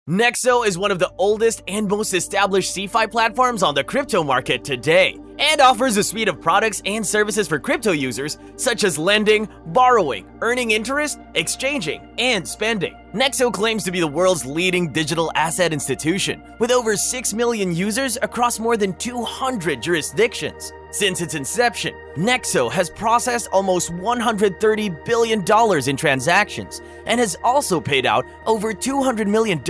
NEXO is one of the oldest and most established CeFi platforms on the crypto market today, and offers a suite of products and services for crypto users such as lending, borrowing, earning interest, exchanging, and spending. NEXO claims to be the world's leading digital asset institution, with over 6 million users across more than 200 jurisdictions. Since its inception, NEXO has processed almost $130 billion in transactions and has also paid out over $200 million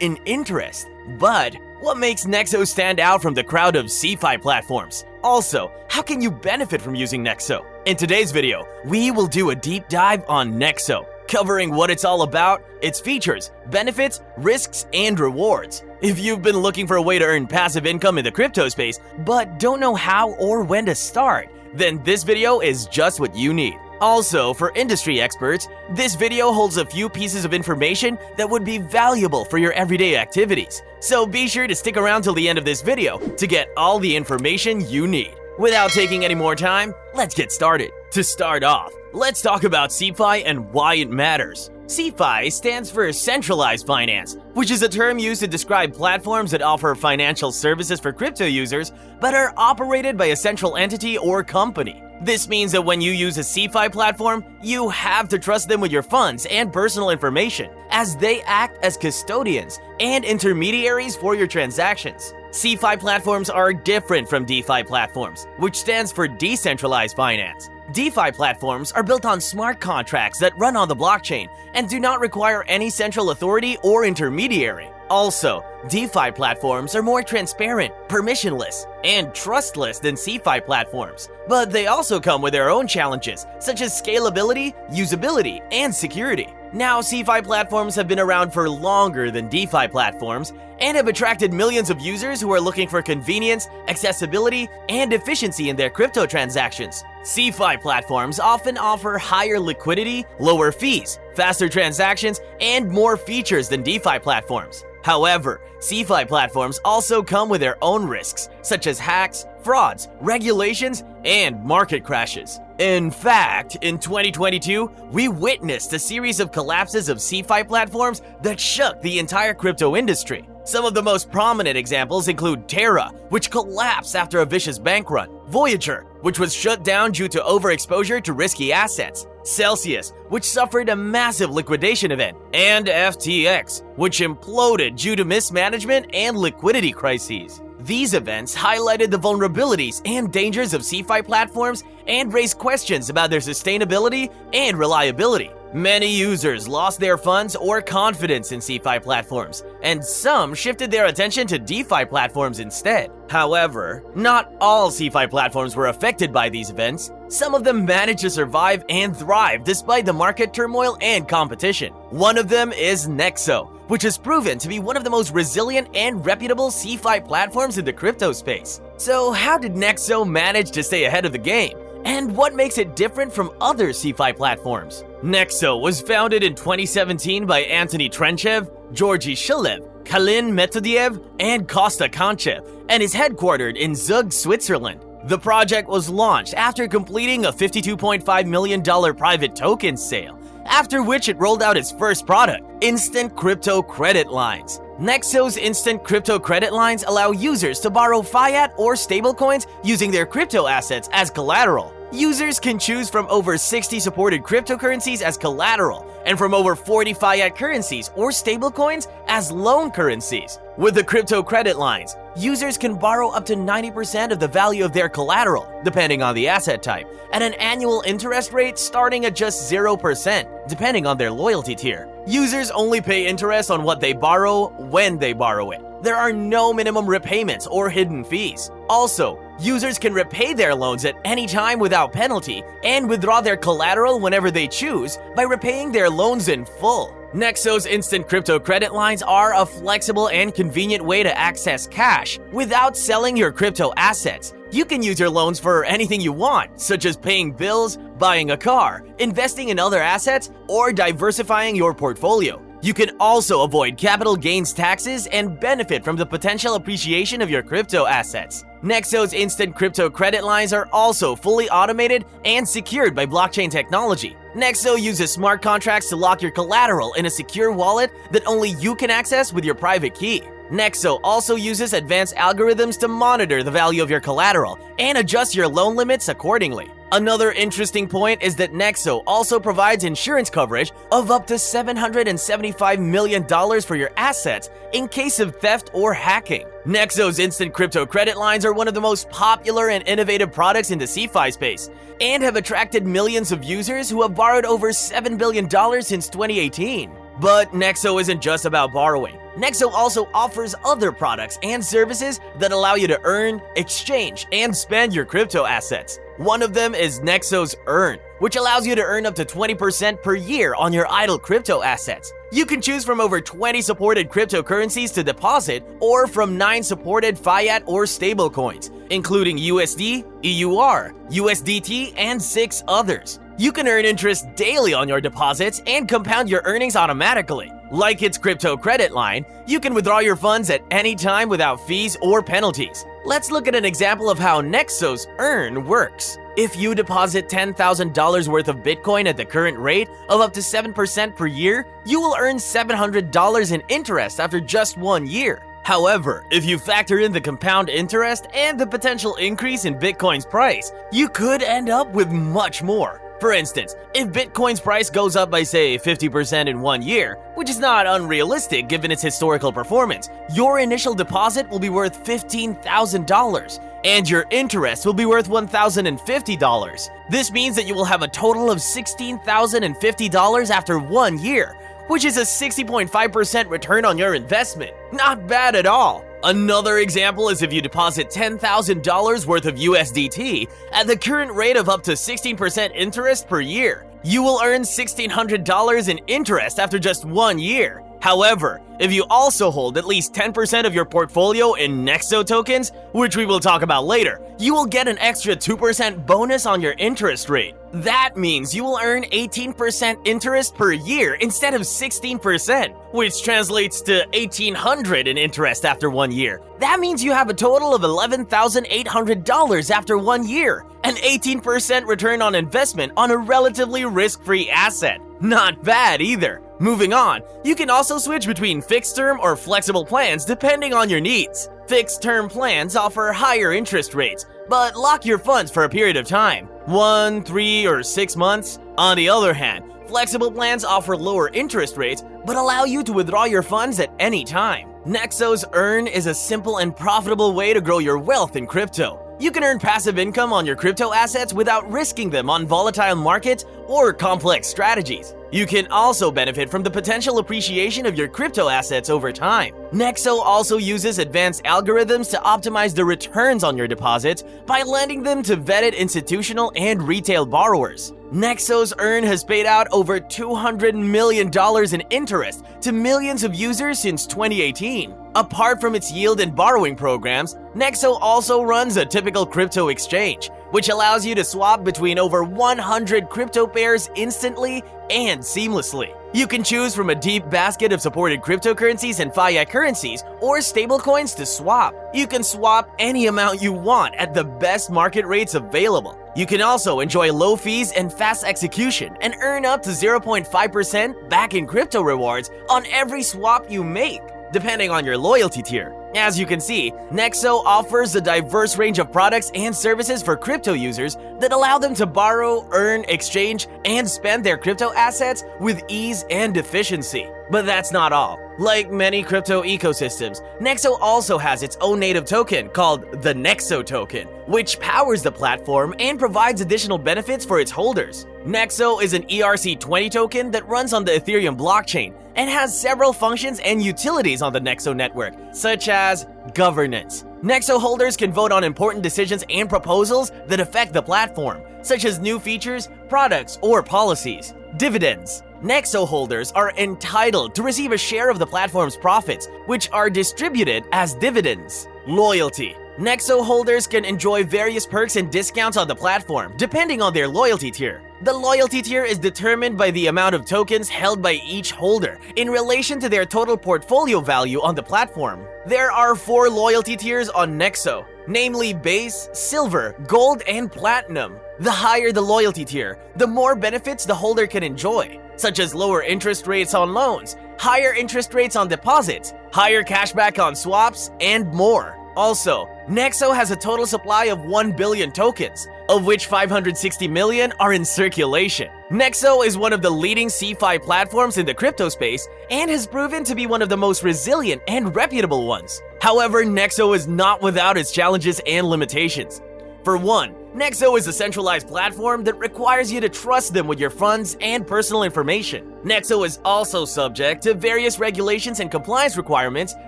in interest. But what makes NEXO stand out from the crowd of CeFi platforms? Also, how can you benefit from using NEXO? In today's video, we will do a deep dive on NEXO, covering what it's all about, its features, benefits, risks, and rewards. If you've been looking for a way to earn passive income in the crypto space, but don't know how or when to start, then this video is just what you need. Also, for industry experts, this video holds a few pieces of information that would be valuable for your everyday activities. So be sure to stick around till the end of this video to get all the information you need. Without taking any more time, let's get started. To start off, let's talk about CeFi and why it matters. CeFi stands for centralized finance, which is a term used to describe platforms that offer financial services for crypto users but are operated by a central entity or company. This means that when you use a CeFi platform, you have to trust them with your funds and personal information, as they act as custodians and intermediaries for your transactions. CeFi platforms are different from DeFi platforms, which stands for decentralized finance. DeFi platforms are built on smart contracts that run on the blockchain and do not require any central authority or intermediary. Also, DeFi platforms are more transparent, permissionless, and trustless than CeFi platforms. But they also come with their own challenges, such as scalability, usability, and security. Now, CeFi platforms have been around for longer than DeFi platforms and have attracted millions of users who are looking for convenience, accessibility, and efficiency in their crypto transactions. CeFi platforms often offer higher liquidity, lower fees, faster transactions, and more features than DeFi platforms. However, CeFi platforms also come with their own risks, such as hacks, frauds, regulations, and market crashes. In fact, in 2022, we witnessed a series of collapses of CeFi platforms that shook the entire crypto industry. Some of the most prominent examples include Terra, which collapsed after a vicious bank run, Voyager, which was shut down due to overexposure to risky assets, Celsius, which suffered a massive liquidation event, and FTX, which imploded due to mismanagement and liquidity crises. These events highlighted the vulnerabilities and dangers of CeFi platforms and raised questions about their sustainability and reliability. Many users lost their funds or confidence in CeFi platforms, and some shifted their attention to DeFi platforms instead. However, not all CeFi platforms were affected by these events. Some of them managed to survive and thrive despite the market turmoil and competition. One of them is NEXO, which has proven to be one of the most resilient and reputable CeFi platforms in the crypto space. So how did NEXO manage to stay ahead of the game? And what makes it different from other CeFi platforms? NEXO was founded in 2017 by Anthony Trenchev, Georgy Shilev, Kalin Metodiev, and Kosta Konchev, and is headquartered in Zug, Switzerland. The project was launched after completing a $52.5 million private token sale, after which it rolled out its first product, Instant Crypto Credit Lines. NEXO's Instant Crypto Credit Lines allow users to borrow fiat or stablecoins using their crypto assets as collateral. Users can choose from over 60 supported cryptocurrencies as collateral and from over 40 fiat currencies or stablecoins as loan currencies. With the crypto credit lines, users can borrow up to 90% of the value of their collateral, depending on the asset type, at an annual interest rate starting at just 0%, depending on their loyalty tier. Users only pay interest on what they borrow when they borrow it. There are no minimum repayments or hidden fees. Also, users can repay their loans at any time without penalty and withdraw their collateral whenever they choose by repaying their loans in full. NEXO's Instant Crypto Credit Lines are a flexible and convenient way to access cash without selling your crypto assets. You can use your loans for anything you want, such as paying bills, buying a car, investing in other assets, or diversifying your portfolio. You can also avoid capital gains taxes and benefit from the potential appreciation of your crypto assets. NEXO's instant crypto credit lines are also fully automated and secured by blockchain technology. NEXO uses smart contracts to lock your collateral in a secure wallet that only you can access with your private key. NEXO also uses advanced algorithms to monitor the value of your collateral and adjust your loan limits accordingly. Another interesting point is that NEXO also provides insurance coverage of up to $775 million for your assets in case of theft or hacking. NEXO's instant crypto credit lines are one of the most popular and innovative products in the CeFi space and have attracted millions of users who have borrowed over $7 billion since 2018. But NEXO isn't just about borrowing. NEXO also offers other products and services that allow you to earn, exchange, and spend your crypto assets. One of them is NEXO's Earn, which allows you to earn up to 20% per year on your idle crypto assets. You can choose from over 20 supported cryptocurrencies to deposit or from 9 supported fiat or stablecoins, including USD, EUR, USDT, and 6 others. You can earn interest daily on your deposits and compound your earnings automatically. Like its crypto credit line, you can withdraw your funds at any time without fees or penalties. Let's look at an example of how NEXO's Earn works. If you deposit $10,000 worth of Bitcoin at the current rate of up to 7% per year, you will earn $700 in interest after just 1 year. However, if you factor in the compound interest and the potential increase in Bitcoin's price, you could end up with much more. For instance, if Bitcoin's price goes up by say 50% in 1 year, which is not unrealistic given its historical performance, your initial deposit will be worth $15,000 and your interest will be worth $1,050. This means that you will have a total of $16,050 after 1 year, which is a 60.5% return on your investment. Not bad at all. Another example is if you deposit $10,000 worth of USDT at the current rate of up to 16% interest per year. You will earn $1,600 in interest after just 1 year. However, if you also hold at least 10% of your portfolio in NEXO tokens, which we will talk about later, you will get an extra 2% bonus on your interest rate. That means you will earn 18% interest per year instead of 16%, which translates to $1,800 in interest after 1 year. That means you have a total of $11,800 after 1 year, an 18% return on investment on a relatively risk-free asset. Not bad either. Moving on, you can also switch between fixed-term or flexible plans depending on your needs. Fixed-term plans offer higher interest rates, but lock your funds for a period of time, 1, 3, or 6 months. On the other hand, flexible plans offer lower interest rates, but allow you to withdraw your funds at any time. NEXO's Earn is a simple and profitable way to grow your wealth in crypto. You can earn passive income on your crypto assets without risking them on volatile markets or complex strategies. You can also benefit from the potential appreciation of your crypto assets over time. NEXO also uses advanced algorithms to optimize the returns on your deposits by lending them to vetted institutional and retail borrowers. NEXO's Earn has paid out over $200 million in interest to millions of users since 2018. Apart from its yield and borrowing programs, NEXO also runs a typical crypto exchange, which allows you to swap between over 100 crypto pairs instantly and seamlessly. You can choose from a deep basket of supported cryptocurrencies and fiat currencies or stablecoins to swap. You can swap any amount you want at the best market rates available. You can also enjoy low fees and fast execution and earn up to 0.5% back in crypto rewards on every swap you make, depending on your loyalty tier. As you can see, NEXO offers a diverse range of products and services for crypto users that allow them to borrow, earn, exchange, and spend their crypto assets with ease and efficiency. But that's not all. Like many crypto ecosystems, NEXO also has its own native token called the NEXO token, which powers the platform and provides additional benefits for its holders. NEXO is an ERC20 token that runs on the Ethereum blockchain and has several functions and utilities on the NEXO network, such as governance. NEXO holders can vote on important decisions and proposals that affect the platform, such as new features, products, or policies. Dividends. NEXO holders are entitled to receive a share of the platform's profits, which are distributed as dividends. Loyalty. NEXO holders can enjoy various perks and discounts on the platform, depending on their loyalty tier. The loyalty tier is determined by the amount of tokens held by each holder in relation to their total portfolio value on the platform. There are 4 loyalty tiers on NEXO, namely Base, Silver, Gold, and Platinum. The higher the loyalty tier, the more benefits the holder can enjoy, such as lower interest rates on loans, higher interest rates on deposits, higher cashback on swaps, and more. Also, NEXO has a total supply of 1 billion tokens, of which 560 million are in circulation. NEXO is one of the leading CeFi platforms in the crypto space and has proven to be one of the most resilient and reputable ones. However, NEXO is not without its challenges and limitations. For one, NEXO is a centralized platform that requires you to trust them with your funds and personal information. NEXO is also subject to various regulations and compliance requirements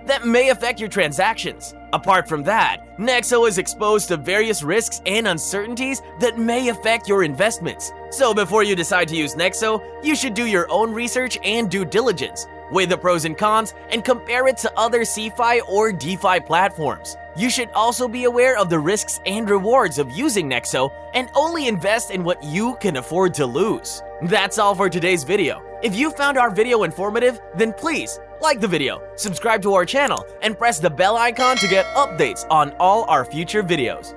that may affect your transactions. Apart from that, NEXO is exposed to various risks and uncertainties that may affect your investments. So before you decide to use NEXO, you should do your own research and due diligence, weigh the pros and cons, and compare it to other CeFi or DeFi platforms. You should also be aware of the risks and rewards of using NEXO and only invest in what you can afford to lose. That's all for today's video. If you found our video informative, then please like the video, subscribe to our channel, and press the bell icon to get updates on all our future videos.